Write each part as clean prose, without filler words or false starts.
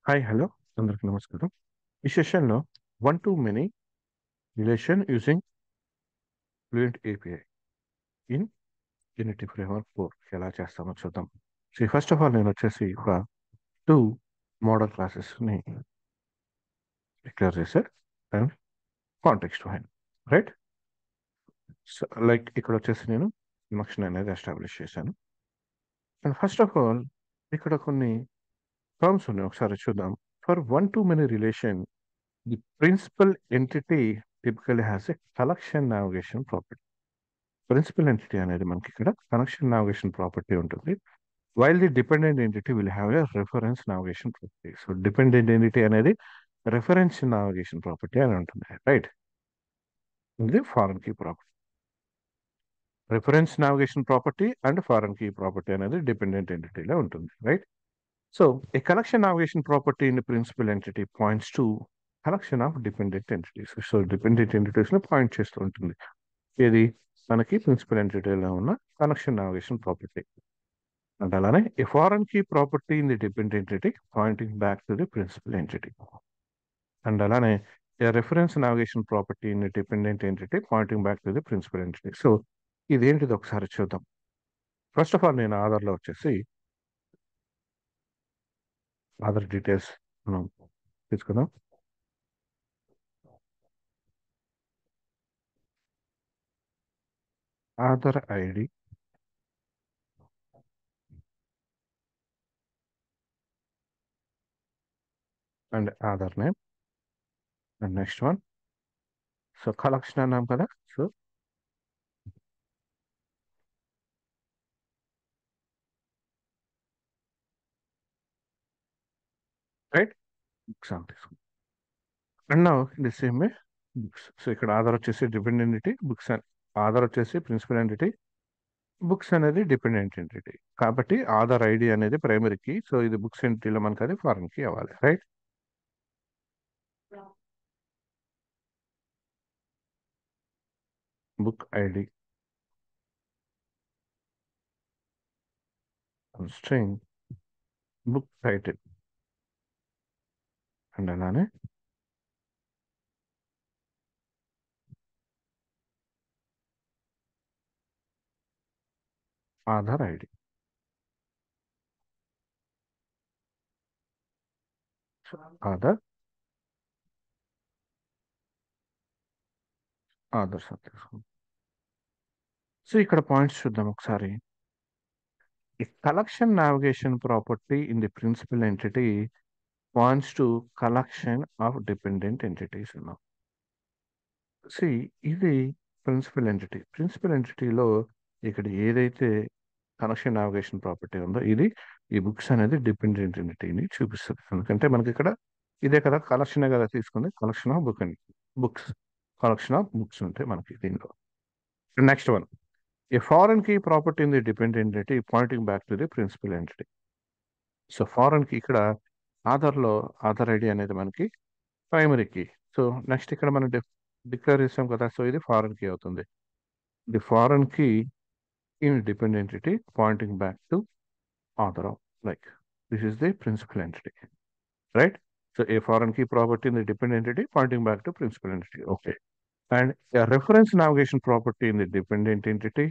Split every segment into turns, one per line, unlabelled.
Hi hello అందరికి నమస్కారం. ఈ సెషన్లో one to many relation using fluent API in unity framework 4 ఎలా చేస్తామో చూద్దాం. సో ఫస్ట్ ఆఫ్ ఆల్ నేను వచ్చేసి ఒక 2 మోడల్ క్లాసెస్ని డిక్లేర్ చేశాను and context fine right. So like ఇక్కడ వచ్చేసి నేను ఫంక్షన్ అనేది ఎస్టాబ్లిష్ చేశాను. అండ్ ఫస్ట్ ఆఫ్ ఆల్ ఇక్కడ కొన్ని టర్మ్స్ ఉన్నాయి, ఒకసారి చూద్దాం. For one to many relation the principal entity typically has a collection navigation property. Principal entity అనేది మనకి ఇక్కడ కనెక్షన్ నావిగేషన్ ప్రాపర్టీ ఉంటుంది, while the dependent entity will have a reference navigation property. So dependent entity అనేది reference navigation property అని ఉంటుంది, right. ఇది foreign key property. Reference navigation property and foreign key property అనేది dependent ఎంటిటీలో ఉంటుంది, right. So a connection navigation property in principal entity points to collection of dependent entities. So dependent entities ని point చేస్తూ ఉంటుంది. ఇది మనకి principal ఎంటిటీలో ఉన్న connection navigation property. And అలానే a foreign key property in the dependent entity pointing back to the principal entity. And అలానే a reference navigation property in the dependent entity pointing back to the principal entity. So ఇదేంటిది ఒకసారి చూద్దాం. First of all నేను ఆధార్లో వచ్చేసి Aadhaar details మనం తీసుకుందాం. Aadhaar ID and Aadhaar name and next one. So collection అన్నాం కదా, సో రైట్ బుక్స్ అని తీసుకుందాం. And now the same way books. So ఇక్కడ ఆధార్ వచ్చేసి డిపెండెంట్ ఎంటిటీ, బుక్స్ ఆధార్ వచ్చేసి ప్రిన్సిపల్ ఎంటిటీ, బుక్స్ అనేది డిపెండెంట్ ఎంటిటీ. కాబట్టి ఆధార్ ఐడి అనేది ప్రైమరీ కీ. సో ఇది బుక్స్ ఎంటిటీలో మనకి అది ఫారెన్ కీ అవ్వాలి, right. Book ID string book title and అలానే ఆధార్ ఐడి. ఆధార్ ఆధార్ సార్ తీసుకుందాం. సో ఇక్కడ పాయింట్స్ చూద్దాం ఒకసారి. ఈ collection navigation property in the principal entity points to collection of dependent entities అన్నాం. సి ఇది ప్రిన్సిపల్ ఎంటిటీ. ప్రిన్సిపల్ ఎంటిటీలో ఇక్కడ ఏదైతే కనెక్షన్ నావిగేషన్ ప్రాపర్టీ ఉందో ఇది ఈ బుక్స్ అనేది డిపెండెంట్ ఎంటిటీని చూపిస్తుంది. ఎందుకంటే మనకి ఇక్కడ ఇదే కదా కలెక్షన్ కదా తీసుకుంది, collection of books collection of books ఉంటాయి మనకి దీనిలో. Next one, a foreign key property in the dependent entity pointing back to the principal entity. So foreign key ఇక్కడ ఆధార్లో ఆధార్ ఐడి అనేది మనకి ప్రైమరీ కీ. సో నెక్స్ట్ ఇక్కడ మనం డిక్లేర్ చేసాం కదా, సో ఇది ఫారెన్ కీ అవుతుంది. The foreign key in dependent entity pointing back to author of, like, this is the principal entity, right. So a foreign key property in the dependent entity pointing back to principal entity, okay. And a reference navigation property in the dependent entity.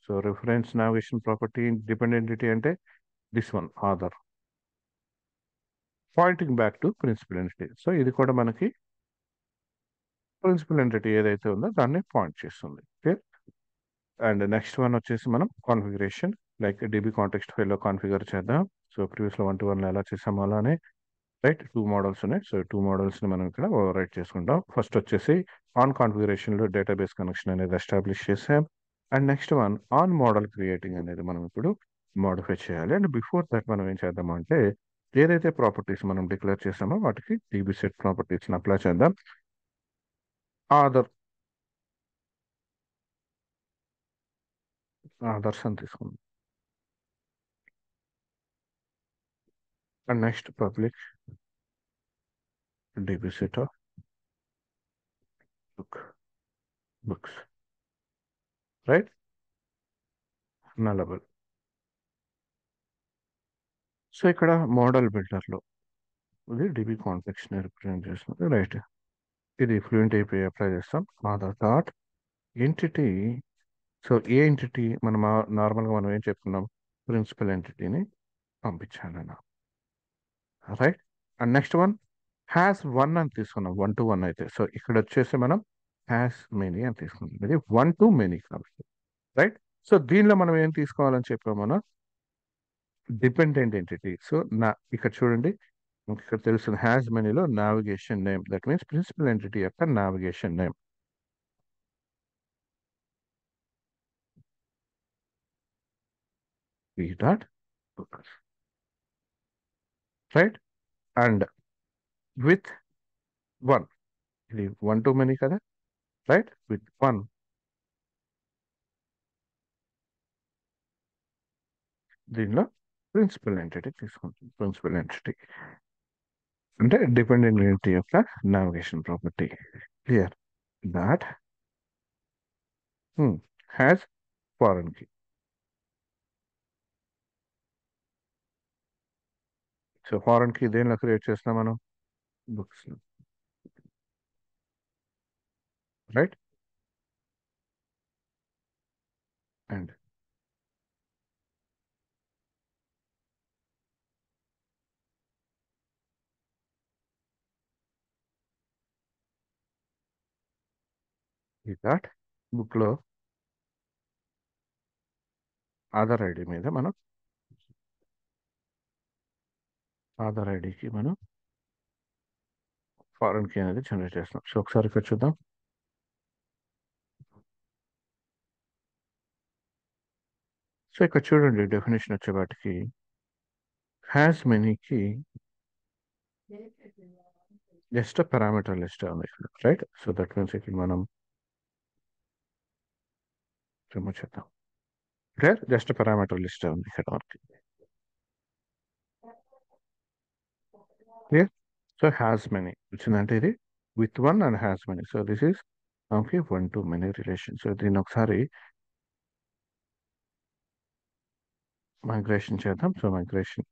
So reference navigation property in dependent entity ante this one author pointing back to principal entity. So ఇది కూడా మనకి principal entity ఏదైతే ఉందో దాన్ని point చేస్తుంది, okay. And next one వచ్చేసి మనం configuration, like dB context ఫైల్లో కాన్ఫిగర్ చేద్దాం. సో ప్రీవియస్లో 1 to 1 ఎలా చేసామో అలానే, రైట్. 2 మోడల్స్ ఉన్నాయి. సో 2 మోడల్స్ని మనం ఇక్కడ ఓవర్ రైట్ చేసుకుంటాం. ఫస్ట్ వచ్చేసి ఆన్ కాన్ఫిగరేషన్లో డేటాబేస్ కనెక్షన్ అనేది ఎస్టాబ్లిష్ చేసాం. And next one on model creating అనేది మనం ఇప్పుడు మోడిఫై చేయాలి. అండ్ బిఫోర్ దట్ మనం ఏం చేద్దామంటే ఏదైతే ప్రాపర్టీస్ మనం డిక్లేర్ చేసామో వాటికి డీబీ సెట్ ప్రాపర్టీస్ని అప్లై చేద్దాం. ఆధార్ ఆధార్స్ అని తీసుకుందాం. And next public DB set of books, right, nullable. So ఇక్కడ మోడల్ బిల్డర్లో ఇది డిబి కాంప్లెక్స్ ని రిప్రజెంట్ చేస్తుంది, రైట్. ఇది ఫ్లూయెంట్ అయిపోయి అప్లై చేస్తాం. Author dot entity. So a entity మనం నార్మల్గా మనం ఏం చెప్పుకున్నాం, ప్రిన్సిపల్ ఎంటిటీని పంపించాలన్న, right. And next one has one అని తీసుకున్నాం, 1 to 1 అయితే. సో ఇక్కడ వచ్చేసి మనం హ్యాస్ మెనీ అని తీసుకుంటాం, ఇది 1 to many కాబట్టి, రైట్. సో దీనిలో మనం ఏం తీసుకోవాలని చెప్పాము మనం, డిపెండెంట్ ఎంటిటీ. సో నా ఇక్కడ చూడండి, మీకు ఇక్కడ తెలుస్తుంది హ్యాస్ మెనీలో navigation name, that means principal entity యొక్క navigation name. P dot right. And with 1, ఇది 1 to many కదా, రైట్. విత్ 1 దీనిలో ప్రిన్సిపల్ ఎంటిటీ తీసుకుంటుంది. ప్రిన్సిపల్ ఎంటిటీ అంటే డిపెండెంట్ ఎంటిటీ యొక్క navigation property. Clear that has foreign key. So foreign key దేనిలో create చేస్తున్నాం మనం, books, right. And that book లో ఆధార్ ఐడి మీద మనం, ఆధార్ ఐడికి మనం ఫారెన్ కీ అనేది జనరేట్ చేస్తాం. సో ఒకసారి ఇక్కడ చూద్దాం. సో ఇక్కడ చూడండి డెఫినేషన్ వచ్చేవాటికి హ్యాస్ మెనీకి జస్ట్ పారామీటర్ లిస్ట్ ఉంది, రైట్. సో దట్ మీన్స్ ఇక్కడ మనం రిమూవ్ చేద్దాం. క్లియర్, జస్ట్ పారామీటర్ లిస్ట్ ఉంది ఇక్కడ మనకి. క్లియర్. సో హ్యాస్ మెనీ వచ్చిందంటే ఇది with 1 and has many. So this is okay 1 to many relation. So దీన్ని ఒకసారి మైగ్రేషన్ చేద్దాం. So migration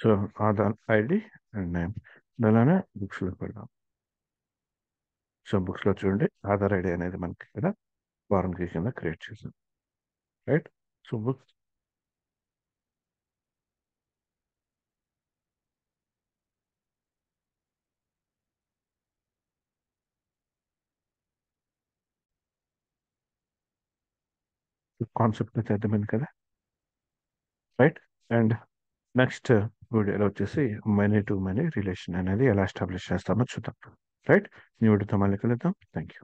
so Aadhaar ID and name అలానే బుక్స్లో పెడదాం. సో బుక్స్లో చూడండి ఆధార్ ఐడి అనేది మనకి ఇక్కడ ఫారెన్ కీ కింద క్రియేట్ చేసాం, రైట్. సో బుక్స్ కాన్సెప్ట్ అయితే అర్థమైంది కదా, రైట్. అండ్ నెక్స్ట్ వీడియోలో వచ్చేసి మెనీ టు మెనీ రిలేషన్ అనేది ఎలా ఎస్టాబ్లిష్ చేస్తామో చూద్దాం, రైట్. నీ వీడియోతో మళ్ళీ కలుద్దాం. Thank you.